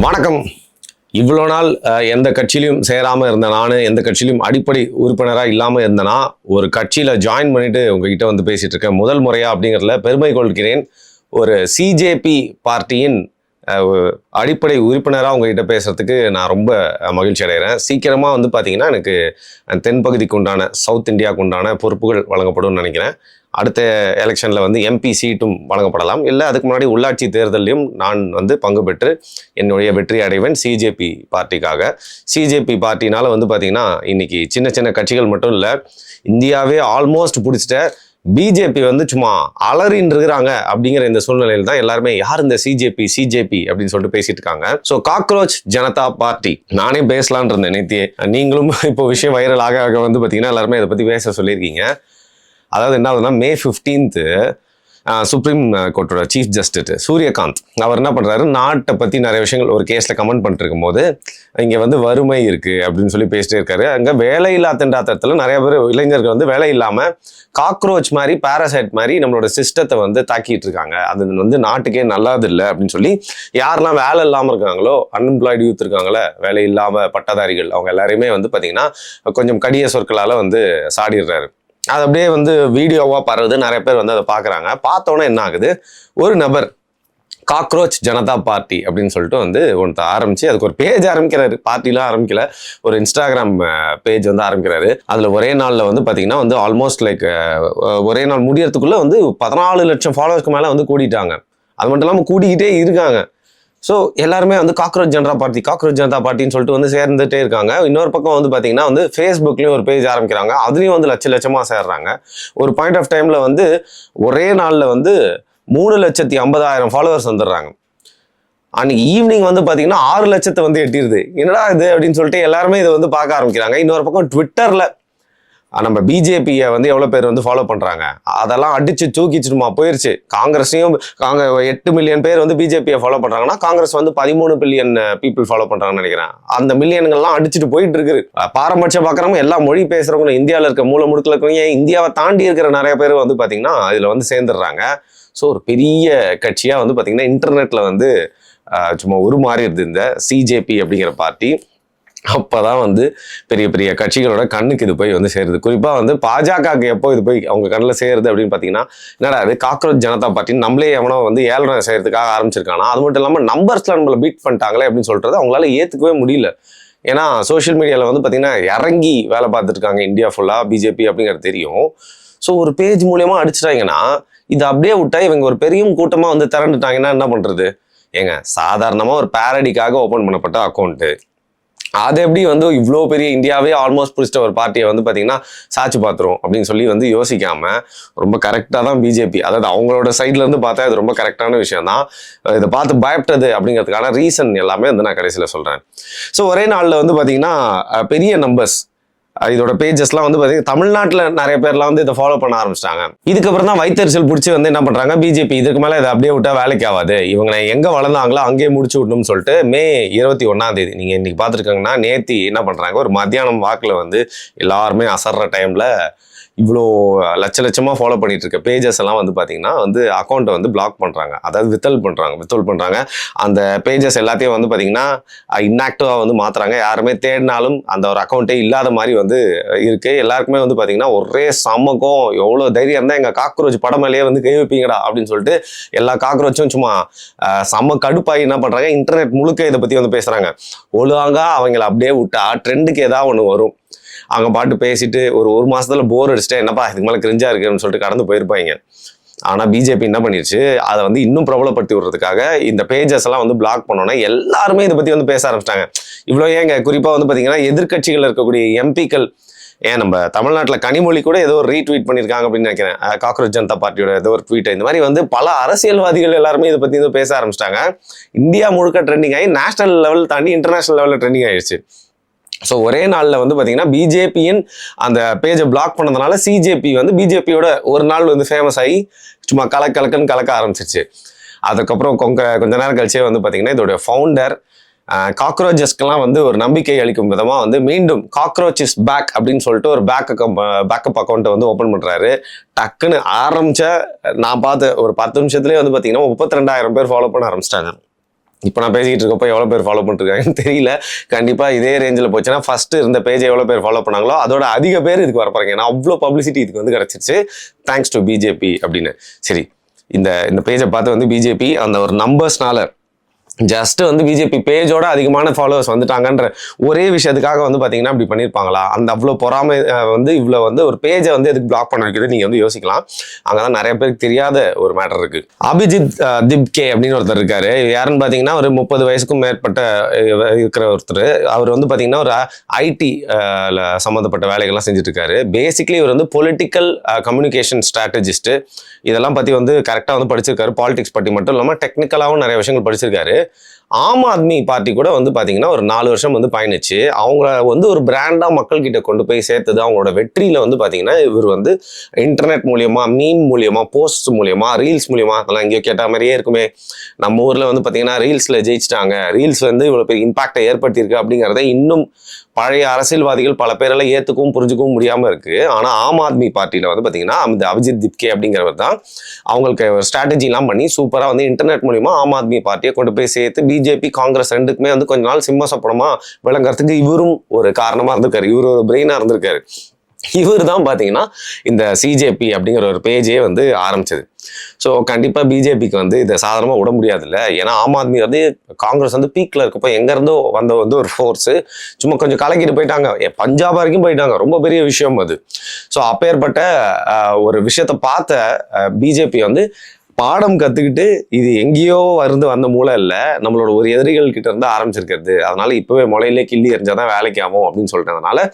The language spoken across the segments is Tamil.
வணக்கம். இவ்வளோ நாள் எந்த கட்சியிலையும் சேராமல் இருந்த நான், எந்த கட்சியிலையும் அடிப்படை உறுப்பினராக இல்லாமல் இருந்தேன்னா, ஒரு கட்சியில் ஜாயின் பண்ணிட்டு உங்ககிட்ட வந்து பேசிட்டு இருக்கேன். முதல் முறையா அப்படிங்கிறதுல பெருமை கொள்கிறேன். ஒரு சிஜேபி பார்ட்டியின் அடிப்படை உறுப்பினராக உங்ககிட்ட பேசுறதுக்கு நான் ரொம்ப மகிழ்ச்சி அடைகிறேன். சீக்கிரமாக வந்து பார்த்தீங்கன்னா எனக்கு தென்பகுதிக்கு உண்டான, சவுத் இந்தியாவுக்கு உண்டான பொறுப்புகள் வழங்கப்படும்னு நினைக்கிறேன். அடுத்த எலெக்ஷனில் வந்து எம்பி சீட்டும் வழங்கப்படலாம். இல்லை அதுக்கு முன்னாடி உள்ளாட்சி தேர்தலையும் நான் வந்து பங்கு பெற்று என்னுடைய வெற்றி அடைவேன் சிஜேபி பார்ட்டிக்காக. சிஜேபி பார்ட்டினால வந்து பார்த்தீங்கன்னா இன்னைக்கு சின்ன சின்ன கட்சிகள் மட்டும் இல்லை, இந்தியாவே ஆல்மோஸ்ட் பிடிச்சிட்ட பிஜேபி வந்து சும்மா அலறின்னு இருக்கிறாங்க. அப்படிங்கிற இந்த சூழ்நிலையில் தான் எல்லாருமே யார் இந்த சிஜேபி அப்படின்னு சொல்லிட்டு பேசிட்டு இருக்காங்க. ஸோ காக்ரோச் ஜனதா பார்ட்டி, நானே பேசலான் இருந்தேன் நேத்தியே. நீங்களும் இப்போ விஷயம் வைரல் ஆக வந்து பார்த்தீங்கன்னா எல்லாருமே இதை பற்றி பேச சொல்லியிருக்கீங்க. அதாவது என்ன ஆகுதுன்னா, மே 15 சுப்ரீம் கோர்ட்டோட சீஃப் ஜஸ்டிஸ் சூரியகாந்த் அவர் என்ன பண்ணுறாரு, நாட்டை பற்றி நிறைய விஷயங்கள் ஒரு கேஸில் கமெண்ட் பண்ணிட்டு இருக்கும்போது இங்கே வந்து வறுமை இருக்குது அப்படின்னு சொல்லி பேசிட்டே இருக்காரு. அங்கே வேலையில்லா திண்டாட்டத்தில் நிறைய பேர் இளைஞர்கள் வந்து வேலை இல்லாமல் காக்ரோச் மாதிரி, பேராசைட் மாதிரி நம்மளோட சிஸ்டத்தை வந்து தாக்கிட்டு இருக்காங்க. அது வந்து நாட்டுக்கே நல்லது இல்லை அப்படின்னு சொல்லி யாரெல்லாம் வேலை இல்லாமல் இருக்காங்களோ, அன்எம்ப்ளாய்டு யூத் இருக்காங்களே, வேலை இல்லாமல் பட்டதாரிகள், அவங்க எல்லாரையுமே வந்து பார்த்தீங்கன்னா கொஞ்சம் கடிய சொற்களால் வந்து சாடிடுறாரு. அது அப்படியே வந்து வீடியோவாக பரவுது, நிறைய பேர் வந்து அதை பார்க்குறாங்க. பார்த்தோன்னே என்ன ஆகுது, ஒரு நபர் காக்ரோச் ஜனதா பார்ட்டி அப்படின்னு சொல்லிட்டு வந்து ஒன்று ஆரம்பிச்சு அதுக்கு ஒரு பேஜ் ஆரம்பிக்கிறாரு. பார்ட்டிலாம் ஆரம்பிக்கல, ஒரு இன்ஸ்டாகிராம் பேஜ் வந்து ஆரம்பிக்கிறாரு. அதில் ஒரே நாளில் வந்து பார்த்தீங்கன்னா வந்து ஆல்மோஸ்ட் லைக் ஒரே நாள் முடியறதுக்குள்ளே வந்து 14 லட்சம் ஃபாலோவர்ஸ்க்கு மேலே வந்து கூட்டிட்டாங்க. அது மட்டும் இல்லாமல் கூட்டிக்கிட்டே இருக்காங்க. ஸோ எல்லாருமே வந்து காக்ரோச் ஜனதா பார்ட்டின்னு சொல்லிட்டு வந்து சேர்ந்துட்டே இருக்காங்க. இன்னொரு பக்கம் வந்து பார்த்தீங்கன்னா வந்து ஃபேஸ்புக்லேயும் ஒரு பேஜ் ஆரம்பிக்கிறாங்க. அதுலேயும் வந்து லட்சமாக சேர்றாங்க. ஒரு பாயிண்ட் ஆஃப் டைமில் வந்து ஒரே நாளில் வந்து 3,50,000 ஃபாலோவர்ஸ் வந்துடுறாங்க. அன்னைக்கு ஈவினிங் வந்து பார்த்தீங்கன்னா 6 லட்சத்தை வந்து எட்டிடுது. என்னடா இது அப்படின்னு சொல்லிட்டு எல்லாருமே இதை வந்து பார்க்க ஆரம்பிக்கிறாங்க. இன்னொரு பக்கம் ட்விட்டரில் நம்ம பிஜேபியை வந்து எவ்வளோ பேர் வந்து ஃபாலோ பண்ணுறாங்க, அதெல்லாம் அடிச்சு தூக்கிச்சுமா போயிடுச்சு. காங்கிரஸையும் 8 மில்லியன் பேர் வந்து பிஜேபியை ஃபாலோ பண்ணுறாங்கன்னா, காங்கிரஸ் வந்து 13 பில்லியன் பீப்புள் ஃபாலோ பண்ணுறாங்கன்னு நினைக்கிறேன். அந்த மில்லியன்கள்லாம் அடிச்சுட்டு போயிட்டு இருக்குது. பாரபட்சம் பார்க்குறவங்க, எல்லா மொழி பேசுகிறவங்க, இந்தியாவில் இருக்க மூல முடுக்கில் இருக்கிறவங்க, இந்தியாவை தாண்டி இருக்கிற நிறைய பேர் வந்து பார்த்தீங்கன்னா இதில் வந்து சேர்ந்துடுறாங்க. ஸோ ஒரு பெரிய கட்சியாக வந்து பார்த்தீங்கன்னா இன்டர்நெட்டில் வந்து சும்மா உருமாறிடுது இந்த சிஜேபி அப்படிங்கிற பார்ட்டி. அப்போதான் வந்து பெரிய பெரிய கட்சிகளோட கண்ணுக்கு இது போய் வந்து சேருது. குறிப்பாக வந்து பாஜகவுக்கு எப்போ இது போய் அவங்க கண்ணில் சேருது அப்படின்னு பார்த்தீங்கன்னா, என்னடா அது காக்ரோச் ஜனதா பார்ட்டின்னு நம்மளே எவனோ வந்து ஏளனம் செய்யறதுக்காக ஆரம்பிச்சிருக்கானா, அது மட்டும் இல்லாமல் நம்பர்ஸில் நம்மளை பீட் பண்ணிட்டாங்களே அப்படின்னு சொல்கிறது அவங்களால ஏற்றுக்கவே முடியல. ஏன்னா சோஷியல் மீடியாவில் வந்து பார்த்தீங்கன்னா இறங்கி வேலை பார்த்துருக்காங்க இந்தியா ஃபுல்லாக பிஜேபி அப்படிங்கிறது தெரியும். ஸோ ஒரு பேஜ் மூலியமாக அடிச்சிட்டாங்கன்னா, இது அப்படியே விட்டா இவங்க ஒரு பெரிய கூட்டமாக வந்து திரண்டுட்டாங்கன்னா என்ன பண்ணுறது? ஏங்க, சாதாரணமாக ஒரு பேரடிக்காக ஓப்பன் பண்ணப்பட்ட அக்கௌண்ட்டு, அது எப்படி வந்து இவ்வளோ பெரிய இந்தியாவே ஆல்மோஸ்ட் பிடிச்சிட்ட ஒரு பார்ட்டியை வந்து பார்த்தீங்கன்னா சாட்சி பார்த்துரும் அப்படின்னு சொல்லி வந்து யோசிக்காம ரொம்ப கரெக்டாக தான் பிஜேபி, அதாவது அவங்களோட சைட்லேருந்து பார்த்தா இது ரொம்ப கரெக்டான விஷயம் தான். இதை பார்த்து பயப்பட்டது அப்படிங்கிறதுக்கான ரீசன் எல்லாமே வந்து நான் கடைசியில் சொல்கிறேன். ஸோ ஒரே நாளில் வந்து பார்த்தீங்கன்னா பெரிய நம்பர்ஸ், இதோட பேஜஸ்லாம் வந்து பார்த்தீங்கன்னா தமிழ்நாட்டில் நிறைய பேர்லாம் வந்து இதை ஃபாலோ பண்ண ஆரம்பிச்சிட்டாங்க. இதுக்கப்புறம் தான் வைத்தறிச்சல் பிடிச்சி வந்து என்ன பண்ணுறாங்க, பிஜேபி இதுக்கு மேலே இதை அப்படியே விட்டால் வேலைக்கு ஆகாது, இவங்களை எங்கே வளர்ந்தாங்களோ அங்கேயே முடிச்சு விடணும்னு சொல்லிட்டு மே 21 நீங்கள் இன்றைக்கி பார்த்துருக்காங்கன்னா, நேத்தி என்ன பண்ணுறாங்க, ஒரு மத்தியானம் வாக்கில் வந்து எல்லாருமே அசர்ற டைமில் இவ்வளோ லட்சமாக ஃபாலோ பண்ணிட்டு இருக்க பேஜஸ் எல்லாம் வந்து பார்த்தீங்கன்னா வந்து அக்கௌண்ட்டை வந்து பிளாக் பண்ணுறாங்க, அதாவது வித்தல் பண்ணுறாங்க. அந்த பேஜஸ் எல்லாத்தையும் வந்து பார்த்தீங்கன்னா இன்ஆக்டிவாக வந்து மாற்றுறாங்க. யாருமே தேடினாலும் அந்த ஒரு அக்கௌண்ட்டே இல்லாத மாதிரி வந்து இருக்குது. எல்லாருக்குமே வந்து பார்த்தீங்கன்னா ஒரே சமக்கம், எவ்வளோ தைரியம் இருந்தால் எங்கள் காக்ரோச் படம் மேலேயே வந்து கை வைப்பீங்கடா அப்படின்னு சொல்லிட்டு எல்லா காக்ரோச்சும் சும்மா செம்ம கடுப்பாகி என்ன பண்ணுறாங்க, இன்டர்நெட் முழுக்க இதை பற்றி வந்து பேசுகிறாங்க. ஒழுங்காக அவங்கள அப்படியே விட்டா ட்ரெண்டுக்கு ஏதாவது ஒன்று வரும், அவங்க பாட்டு பேசிட்டு ஒரு மாசத்துல போர் அடிச்சுட்டு என்னப்பா இதுக்கு மேலே கிரிஞ்சா இருக்குன்னு சொல்லிட்டு கடந்து போயிருப்பாங்க. ஆனால் பிஜேபி என்ன பண்ணிருச்சு, அதை வந்து இன்னும் பிரபலப்படுத்தி விடுறதுக்காக இந்த பேஜஸ் எல்லாம் வந்து பிளாக் பண்ணோன்னா எல்லாருமே இதை பற்றி வந்து பேச ஆரம்பிச்சிட்டாங்க. இவ்வளோ ஏங்க, குறிப்பாக வந்து பார்த்தீங்கன்னா எதிர்கட்சிகள் இருக்கக்கூடிய எம்பிக்கள், ஏன் நம்ம தமிழ்நாட்டில் கனிமொழி கூட ஏதோ ஒரு ரீட்வீட் பண்ணியிருக்காங்க அப்படின்னு நினைக்கிறேன், காக்ரோச் ஜனதா பார்ட்டியோட ஏதோ ஒரு ட்வீட்டை. இந்த மாதிரி வந்து பல அரசியல்வாதிகள் எல்லாருமே இதை பற்றி வந்து பேச ஆரம்பிச்சிட்டாங்க. இந்தியா முழுக்க ட்ரெண்டிங் ஆகி நேஷனல் லெவல் தாண்டி இன்டர்நேஷனல் லெவலில் ட்ரெண்டிங் ஆயிடுச்சு. ஸோ ஒரே நாளில் வந்து பார்த்தீங்கன்னா பிஜேபியின் அந்த பேஜை பிளாக் பண்ணதுனால சிஜேபி வந்து பிஜேபியோட ஒரு நாள் வந்து ஃபேமஸ் ஆகி சும்மா கலக்குன்னு கலக்க ஆரம்பிச்சிருச்சு. அதுக்கப்புறம் கொஞ்ச நேரம் கழிச்சே வந்து பார்த்தீங்கன்னா இதோடைய ஃபவுண்டர் காக்ரோச்சஸ்க்கெல்லாம் வந்து ஒரு நம்பிக்கை அளிக்கும் விதமாக வந்து மீண்டும் காக்ரோச் இஸ் பேக் அப்படின்னு சொல்லிட்டு ஒரு பேக்கப் அக்கௌண்ட்டை வந்து ஓப்பன் பண்ணுறாரு. டக்குன்னு ஆரம்பித்த நான் பார்த்த ஒரு 10 நிமிஷத்துலேயே வந்து பார்த்தீங்கன்னா 32,000 பேர் ஃபாலோ பண்ண ஆரம்பிச்சிட்டாங்க. இப்போ நான் பேசிக்கிட்டு இருக்கப்போ எவ்வளோ பேர் ஃபாலோ பண்ணிருக்காங்கன்னு தெரியல. கண்டிப்பாக இதே ரேஞ்சில் போச்சுன்னா ஃபஸ்ட்டு இருந்த பேஜை எவ்வளோ பேர் ஃபாலோ பண்ணாங்களோ அதோட அதிக பேர் இதுக்கு வரப்போறாங்க. ஏன்னா அவ்வளோ பப்ளிசிட்டி இதுக்கு வந்து கிடச்சிருச்சு, தேங்க்ஸ் டு பிஜேபி அப்படின்னு. சரி, இந்த பேஜை பார்த்து வந்து பிஜேபி அந்த ஒரு நம்பர்ஸ்னால ஜஸ்ட் வந்து பிஜேபி பேஜோட அதிகமான ஃபாலோவர்ஸ் வந்துட்டாங்கன்ற ஒரே விஷயத்துக்காக வந்து பார்த்தீங்கன்னா இப்படி பண்ணியிருப்பாங்களா? அந்த அவ்வளோ பொறாமை வந்து இவ்வளோ வந்து ஒரு பேஜை வந்து எதுக்கு பிளாக் பண்ண வைக்கிறது நீங்கள் வந்து யோசிக்கலாம். அங்கே தான் நிறைய பேருக்கு தெரியாத ஒரு மேட்டர் இருக்கு. அபிஜித் திப்கே அப்படின்னு ஒருத்தர் இருக்காரு. யாருன்னு பார்த்தீங்கன்னா ஒரு 30 வயசுக்கும் மேற்பட்ட இருக்கிற ஒருத்தர். அவர் வந்து பார்த்தீங்கன்னா ஒரு ஐடி சம்மந்தப்பட்ட வேலைகள்லாம் செஞ்சுட்டு இருக்காரு. பேசிக்லி இவர் வந்து பொலிட்டிக்கல் கம்யூனிகேஷன் ஸ்ட்ராட்டஜிஸ்ட். இதெல்லாம் பற்றி வந்து கரெக்டாக வந்து படிச்சிருக்காரு. பாலிடிக்ஸ் பற்றி மட்டும் இல்லாமல் டெக்னிக்கலாகவும் நிறைய விஷயங்கள் படிச்சிருக்காரு. ஆம் ஆத்மி பார்ட்டி கூட வந்து பார்த்தீங்கன்னா ஒரு 4 வருஷம் வந்து பயணிச்சு அவங்கள வந்து ஒரு பிராண்டாக மக்கள்கிட்ட கொண்டு போய் சேர்த்தது. அவங்களோட வெற்றியில் வந்து பார்த்தீங்கன்னா இவர் வந்து இன்டர்நெட் மூலியமா, மீம் மூலியமா, போஸ்ட் மூலியமா, ரீல்ஸ் மூலியமா, அதெல்லாம் எங்கேயோ கேட்ட மாதிரியே இருக்குமே. நம்ம ஊரில் வந்து பார்த்தீங்கன்னா ரீல்ஸில் ஜெயிச்சிட்டாங்க, ரீல்ஸ் வந்து இவ்வளோ பெரிய இம்பாக்டை ஏற்படுத்தியிருக்கு அப்படிங்கிறத இன்னும் பழைய அரசியல்வாதிகள் பல பேரெல்லாம் ஏற்றுக்கவும் புரிஞ்சுக்கவும் முடியாமல் இருக்குது. ஆனால் ஆம் ஆத்மி பார்ட்டியில் வந்து பார்த்தீங்கன்னா அந்த அபிஜித் திப்கே அப்படிங்கிறவர் தான் அவங்களுக்கு ஸ்ட்ராட்டஜிலாம் பண்ணி சூப்பராக வந்து இன்டர்நெட் மூலிமா ஆம் ஆத்மி பார்ட்டியை கொண்டு போய் சேர்த்து பிஜேபி, காங்கிரஸ் ரெண்டுக்குமே வந்து கொஞ்ச நாள் சிம்ம சப்பனமாக விளங்குறதுக்கு இவரும் ஒரு காரணமாக இருந்திருக்காரு. இவர் ஒரு பிரெயினாக இருந்திருக்காரு. இவர் தான் பார்த்தீங்கன்னா இந்த சிஜேபி அப்படிங்கிற ஒரு பேஜே வந்து ஆரம்பிச்சது. ஸோ கண்டிப்பாக பிஜேபிக்கு வந்து இதை சாதாரணமாக விட முடியாதுல்ல. ஏன்னா ஆம் ஆத்மி வந்து காங்கிரஸ் வந்து பீக்கில் இருக்கப்போ எங்கேருந்தோ வந்த வந்து ஒரு ஃபோர்ஸு சும்மா கொஞ்சம் கலக்கிட்டு போயிட்டாங்க, பஞ்சாப் வரைக்கும் போயிட்டாங்க. ரொம்ப பெரிய விஷயம் அது. ஸோ அப்பேற்பட்ட ஒரு விஷயத்தை பார்த்த பிஜேபி வந்து பாடம் கற்றுக்கிட்டு இது எங்கேயோ வந்த மூளை இல்லை, நம்மளோட ஒரு எதிரிகள் கிட்ட இருந்து ஆரம்பிச்சிருக்கிறது, அதனால இப்போவே முளையிலே கிள்ளி எரிஞ்சாதான் வேலைக்கு ஆகும் அப்படின்னு சொல்லிட்டதுனால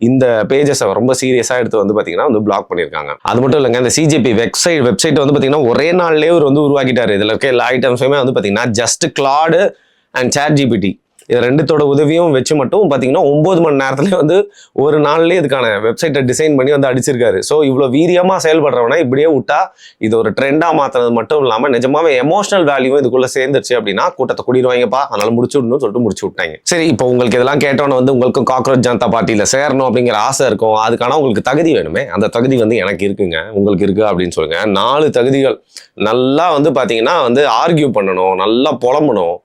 இந்த பேஜஸை ரொம்ப சீரியஸாக எடுத்து வந்து பார்த்தீங்கன்னா வந்து பிளாக் பண்ணியிருக்காங்க. அது மட்டும் இல்லைங்க, இந்த சிஜேபி வெப்சைட் வந்து பார்த்தீங்கன்னா ஒரே நாள்லேயே ஒரு வந்து உருவாக்கிட்டாரு. இதில் இருக்க எல்லா ஐட்டம்ஸுமே வந்து பார்த்தீங்கன்னா ஜஸ்ட் கிளாடு அண்ட் ChatGPT இது ரெண்டுத்தோட உதவியும் வச்சு மட்டும் பார்த்தீங்கன்னா 9 மணி நேரத்துலேயே வந்து ஒரு நாள்லேயே இதுக்கான வெப்சைட்டை டிசைன் பண்ணி வந்து அடிச்சிருக்காரு. ஸோ இவ்வளோ வீரியமாக செயல்படுறவனா இப்படியே விட்டா இது ஒரு ட்ரெண்டாக மாற்றினது மட்டும் இல்லாமல் நிஜமாவே எமோஷனல் வேல்யூவும் இதுக்குள்ளே சேர்ந்துருச்சு அப்படின்னா கூட்டத்தை கூட்டிடுவாங்கப்பா, அதனால முடிச்சு விடணும்னு சொல்லிட்டு முடிச்சு விட்டாங்க. சரி, இப்போ உங்களுக்கு இதெல்லாம் கேட்டோன்னு வந்து உங்களுக்கும் காக்ரோச் ஜனதா பார்ட்டியில் சேரணும் அப்படிங்கிற ஆசை இருக்கும். அதுக்கான உங்களுக்கு தகுதி வேணுமே. அந்த தகுதி வந்து எனக்கு இருக்குங்க, உங்களுக்கு இருக்கு அப்படின்னு சொல்லுங்க. 4 தகுதிகள். நல்லா வந்து பார்த்தீங்கன்னா வந்து ஆர்கியூ பண்ணணும், நல்லா புலம்பணும்,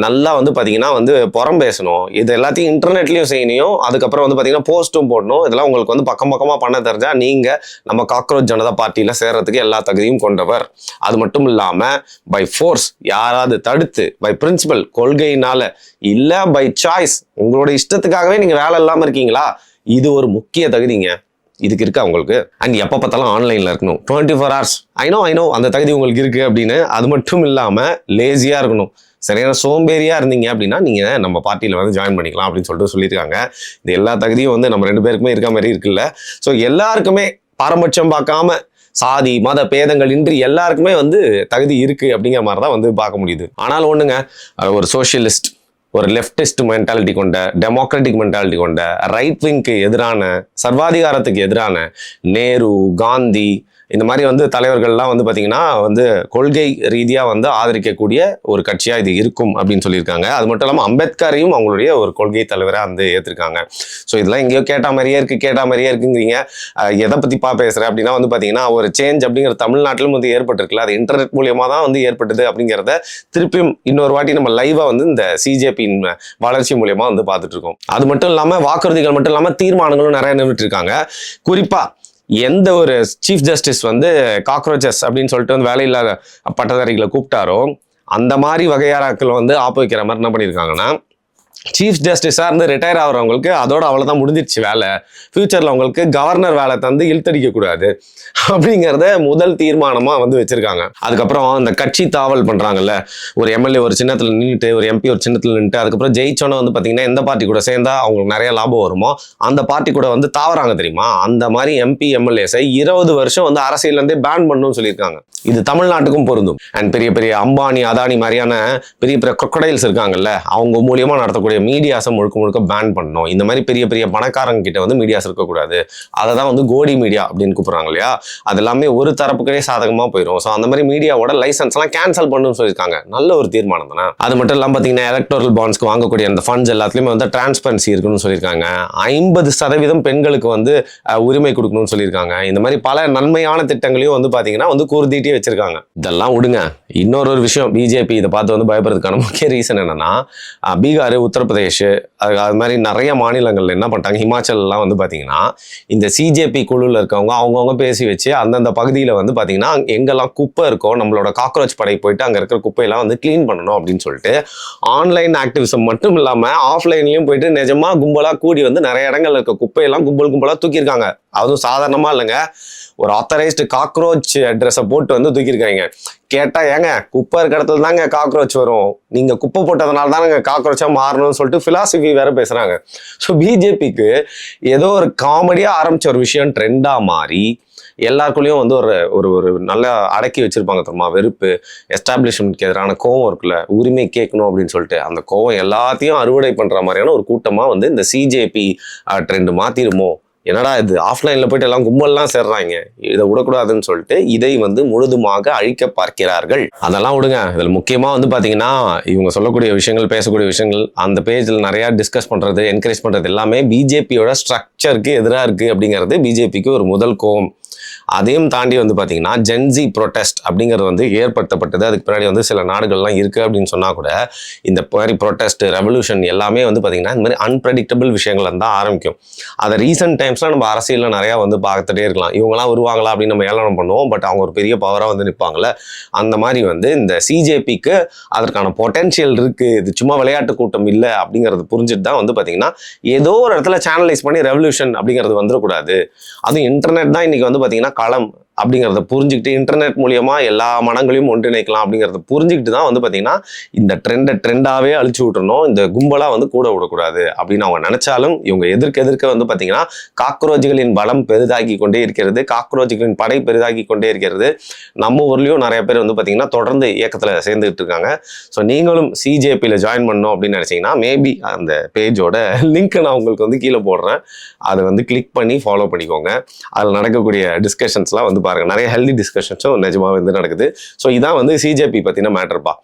நல்லா வந்து பார்த்தீங்கன்னா வந்து புறம் பேசணும், இது எல்லாத்தையும் இன்டர்நெட்லையும் செய்யணும். அதுக்கப்புறம் வந்து பார்த்தீங்கன்னா போஸ்ட்டும் போடணும். இதெல்லாம் உங்களுக்கு வந்து பக்கமாக பண்ண தெரிஞ்சா நீங்கள் நம்ம காக்ரோச் ஜனதா பார்ட்டியில் சேர்றதுக்கு எல்லா தகுதியும் கொண்டவர். அது மட்டும் இல்லாமல் பை ஃபோர்ஸ் யாராவது தடுத்து, பை பிரின்சிபல் கொள்கையினால இல்லை பை சாய்ஸ் உங்களோட இஷ்டத்துக்காகவே நீங்கள் வேலை இல்லாமல் இருக்கீங்களா, இது ஒரு முக்கிய தகுதிங்க. இதுக்கு இருக்கா உங்களுக்கு? அண்ட் எப்போ பார்த்தாலும் ஆன்லைனில் இருக்கணும், 24 hours. ஐ நோ அந்த தகுதி உங்களுக்கு இருக்குது அப்படின்னு. அது மட்டும் இல்லாமல் லேசியாக இருக்கணும், சரியான சோம்பேறியாக இருந்தீங்க அப்படின்னா நீங்கள் நம்ம பார்ட்டியில் வந்து ஜாயின் பண்ணிக்கலாம் அப்படின்னு சொல்லிட்டு சொல்லியிருக்காங்க. இந்த எல்லா தகுதியும் வந்து நம்ம 2 பேருக்குமே இருக்க மாதிரி இருக்குல்ல. ஸோ எல்லாருக்குமே பாரபட்சம் பார்க்காம சாதி மத பேதங்கள் இன்றி எல்லாருக்குமே வந்து தகுதி இருக்குது அப்படிங்கிற மாதிரி தான் வந்து பார்க்க முடியுது. ஆனால் ஒன்றுங்க, ஒரு சோஷியலிஸ்ட், ஒரு லெஃப்டிஸ்ட் மென்டாலிட்டி கொண்ட, டெமோக்ராட்டிக் மென்டாலிட்டி கொண்ட, ரைட் விங்க்கு எதிரான, சர்வாதிகாரத்துக்கு எதிரான நேரு, காந்தி இந்த மாதிரி வந்து தலைவர்கள்லாம் வந்து பார்த்தீங்கன்னா வந்து கொள்கை ரீதியாக வந்து ஆதரிக்கக்கூடிய ஒரு கட்சியாக இது இருக்கும் அப்படின்னு சொல்லியிருக்காங்க. அது மட்டும் இல்லாமல் அம்பேத்கரையும் அவங்களுடைய ஒரு கொள்கை தலைவராக வந்து ஏற்றிருக்காங்க. ஸோ இதெல்லாம் எங்கேயோ கேட்ட மாதிரியே இருக்குங்கிறீங்க. எதை பற்றி பேசுகிறேன் அப்படின்னா வந்து பார்த்தீங்கன்னா ஒரு சேஞ்ச் அப்படிங்கிற தமிழ்நாட்டிலும் வந்து ஏற்பட்டிருக்குல்ல, அது இன்டர்நெட் மூலியமாக தான் வந்து ஏற்பட்டது அப்படிங்கிறத திருப்பியும் இன்னொரு வாட்டி நம்ம லைவாக வந்து இந்த சிஜேபியின் வளர்ச்சி மூலியமாக வந்து பார்த்துட்டு இருக்கோம். அது மட்டும் இல்லாமல் வாக்குறுதிகள் மட்டும் இல்லாமல் தீர்மானங்களும் நிறைய நின்றுட்டு இருக்காங்க. குறிப்பாக எந்த ஒரு சீஃப் ஜஸ்டிஸ் வந்து காக்ரோச்சஸ் அப்படின்னு சொல்லிட்டு வந்து வேலையில்லாத பட்டதாரிகளை கூப்பிட்டாரோ அந்த மாதிரி வகையாராக்கள் வந்து ஆப்பு வைக்கிற மாதிரி என்ன பண்ணியிருக்காங்கன்னா, சீஃப் ஜஸ்டிஸாக இருந்து ரிட்டையர் ஆகிறவங்களுக்கு அதோட அவ்வளோதான் முடிஞ்சிருச்சு வேலை, ஃபியூச்சரில் அவங்களுக்கு கவர்னர் வேலை தந்து இழுத்தடிக்கக்கூடாது அப்படிங்கிறத முதல் தீர்மானமாக வந்து வச்சுருக்காங்க. அதுக்கப்புறம் அந்த கட்சி தாவல் பண்ணுறாங்கல்ல, ஒரு எம்எல்ஏ ஒரு சின்னத்தில் நின்றுட்டு, ஒரு எம்பி ஒரு சின்னத்தில் நின்றுட்டு, அதுக்கப்புறம் ஜெயிச்சோன்னு வந்து பார்த்தீங்கன்னா எந்த பார்ட்டி கூட சேர்ந்தா அவங்களுக்கு நிறைய லாபம் வருமோ அந்த பார்ட்டி கூட வந்து தாவறாங்க தெரியுமா, அந்த மாதிரி எம்பி எம்எல்ஏஸை 20 வருஷம் வந்து அரசியலேருந்தே பேன் பண்ணணும்னு சொல்லியிருக்காங்க. இது தமிழ்நாட்டுக்கும் பொருந்தும். அண்ட் பெரிய பெரிய அம்பானி, அதானி மாதிரியான பெரிய பெரிய crocodiles இருக்காங்கல்ல, அவங்க மூலியமாக நடத்தக்கூடிய அவங்களுடைய மீடியாஸை முழுக்க முழுக்க பேன் பண்ணணும். இந்த மாதிரி பெரிய பெரிய பணக்காரங்க கிட்ட வந்து மீடியாஸ் இருக்கக்கூடாது. அதை தான் வந்து கோடி மீடியா அப்படின்னு கூப்பிடுறாங்க இல்லையா, அது எல்லாமே ஒரு தரப்புக்கே சாதகமாக போயிடும். ஸோ அந்த மாதிரி மீடியாவோட லைசன்ஸ்லாம் கேன்சல் பண்ணணும்னு சொல்லியிருக்காங்க. நல்ல ஒரு தீர்மானம் தானே. அது மட்டும் இல்லாமல் பார்த்தீங்கன்னா எலக்டோரல் பாண்ட்ஸ்க்கு வாங்கக்கூடிய அந்த ஃபண்ட்ஸ் எல்லாத்துலேயுமே வந்து டிரான்ஸ்பரன்சி இருக்குன்னு சொல்லியிருக்காங்க. 50% பெண்களுக்கு வந்து உரிமை கொடுக்கணும்னு சொல்லியிருக்காங்க. இந்த மாதிரி பல நன்மையான திட்டங்களையும் வந்து பார்த்தீங்கன்னா வந்து கூர்தீட்டி வச்சிருக்காங்க. இதெல்லாம் விடுங்க, இன்னொரு விஷயம், பிஜேபி இதை பார்த்து வந்து பயப்படுறதுக்கான முக்கிய ரீசன் என்னன்னா, பீகார், உத்தரப்பிரதேஷ், அது மாதிரி நிறைய மாநிலங்கள்ல என்ன பண்ணிட்டாங்க, ஹிமாச்சல்லாம் வந்து பார்த்தீங்கன்னா இந்த சிஜேபி குழுவில் இருக்கவங்க அவங்கவுங்க பேசி வச்சு அந்தந்த பகுதியில் வந்து பார்த்தீங்கன்னா எங்கெல்லாம் குப்பை இருக்கோ நம்மளோட காக்ரோச் படை போயிட்டு அங்கே இருக்கிற குப்பையெல்லாம் வந்து க்ளீன் பண்ணணும் அப்படின்னு சொல்லிட்டு ஆன்லைன் ஆக்டிவிசம் மட்டும் இல்லாமல் ஆஃப்லைன்லையும் போயிட்டு நிஜமா கும்பலாக கூடி வந்து நிறைய இடங்கள்ல இருக்க குப்பையெல்லாம் கும்பலாக தூக்கியிருக்காங்க. அதுவும் சாதாரணமாக இல்லைங்க, ஒரு ஆத்தரைஸ்டு காக்ரோச் ட்ரெஸ்ஸை போட்டு வந்து தூக்கியிருக்காங்க. கேட்டா ஏங்க குப்பை இருக்கிற இடத்துல தாங்க காக்ரோச் வரும், நீங்க குப்பை போட்டதுனால தானங்க காக்ரோச்சா மாறணும்னு சொல்லிட்டு பிலாசபி வேற பேசுறாங்க. ஸோ பிஜேபிக்கு ஏதோ ஒரு காமெடியா ஆரம்பிச்ச ஒரு விஷயம் ட்ரெண்டா மாறி எல்லாருக்குள்ளேயும் வந்து ஒரு ஒரு நல்ல அடக்கி வச்சிருப்பாங்க தெரியுமா, வெறுப்பு, எஸ்டாப்ளிஷ்மெண்ட்க்கு எதிரான கோவம் இருக்குல்ல, உரிமை கேட்கணும் அப்படின்னு சொல்லிட்டு அந்த கோவம் எல்லாத்தையும் அறுவடை பண்ற மாதிரியான ஒரு கூட்டமா வந்து இந்த சிஜேபி ட்ரெண்ட் மாத்திருமோ. என்னடா இது, ஆஃப்லைனில் போயிட்டு எல்லாம் கும்பல்லாம் சேர்றாங்க, இதை விடக்கூடாதுன்னு சொல்லிட்டு இதை வந்து முழுதுமாக அழிக்க பார்க்கிறார்கள். அதெல்லாம் விடுங்க, இதில் முக்கியமாக வந்து பார்த்தீங்கன்னா இவங்க சொல்லக்கூடிய விஷயங்கள், பேசக்கூடிய விஷயங்கள், அந்த பேஜில் நிறையா டிஸ்கஸ் பண்ணுறது, என்கரேஜ் பண்ணுறது எல்லாமே பிஜேபியோட ஸ்ட்ரக்சருக்கு எதிராக இருக்குது அப்படிங்கிறது பிஜேபிக்கு ஒரு முதல் கோவம். அதையும் தாண்டி வந்து பார்த்தீங்கன்னா ஜென்சி ப்ரொட்டஸ்ட் அப்படிங்கிறது வந்து ஏற்படுத்தப்பட்டது. அதுக்கு பின்னாடி வந்து சில நாடுகள்லாம் இருக்குது அப்படின்னு சொன்னால் கூட இந்த மாதிரி ப்ரொட்டஸ்ட், ரெவல்யூஷன் எல்லாமே வந்து பார்த்தீங்கன்னா இந்த மாதிரி அன்பிரடிக்டபிள் விஷயங்கள் தான் ஆரம்பிக்கும். அதை ரீசெண்ட் டைம்ஸ்லாம் நம்ம அரசியலில் நிறையா வந்து பார்த்துட்டே இருக்கலாம். இவங்களாம் வருவாங்களா அப்படின்னு நம்ம ஏளனம் பண்ணுவோம், பட் அவங்க ஒரு பெரிய பவராக வந்து நிற்பாங்கள்ல. அந்த மாதிரி வந்து இந்த சிஜேபிக்கு அதற்கான பொட்டென்ஷியல் இருக்குது, இது சும்மா விளையாட்டு கூட்டம் இல்லை அப்படிங்கிறது புரிஞ்சுட்டு தான் வந்து பார்த்தீங்கன்னா ஏதோ ஒரு இடத்துல சேனலைஸ் பண்ணி ரெவல்யூஷன் அப்படிங்கிறது வந்துடக்கூடாது. அதுவும் இன்டர்நெட் தான் இன்றைக்கி வந்து பார்த்தீங்கன்னா களம் அப்படிங்கிறத புரிஞ்சுக்கிட்டு இன்டர்நெட் மூலியமா எல்லா மனங்களையும் ஒன்றிணைக்கலாம் அப்படிங்கிறத புரிஞ்சுக்கிட்டு தான் வந்து பார்த்தீங்கன்னா இந்த ட்ரெண்டாகவே அழிச்சு விட்டுறணும், இந்த கும்பலாக வந்து கூட விடக்கூடாது அப்படின்னு அவங்க நினைச்சாலும் இவங்க எதிர்க்க வந்து பார்த்தீங்கன்னா காக்ரோச்சுகளின் பலம் பெரிதாகி கொண்டே இருக்கிறது, காக்ரோச்சுகளின் படை பெரிதாகி கொண்டே இருக்கிறது. நம்ம ஊர்லேயும் நிறைய பேர் வந்து பார்த்தீங்கன்னா தொடர்ந்து இயக்கத்தில் சேர்ந்துக்கிட்டு இருக்காங்க. ஸோ நீங்களும் சிஜேபியில் ஜாயின் பண்ணணும் அப்படின்னு நினச்சிங்கன்னா மேபி அந்த பேஜோட லிங்க் நான் உங்களுக்கு வந்து கீழே போடுறேன், அதை வந்து கிளிக் பண்ணி ஃபாலோ பண்ணிக்கோங்க. அதில் நடக்கக்கூடிய டிஸ்கஷன்ஸ்லாம் வந்து பாருங்க, நிறைய ஹெல்தி டிஸ்கஷன்ஸும் நிஜமாவே வந்து நடக்குது. ஸோ இதான் வந்து சிஜேபி பற்றின மேட்டர்ப்பா.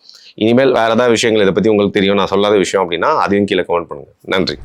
இனிமேல் வேறு ஏதாவது விஷயங்கள் இதை பற்றி உங்களுக்கு தெரியும், நான் சொல்லாத விஷயம் அப்படின்னா அதையும் கீழே கமெண்ட் பண்ணுங்க. நன்றி.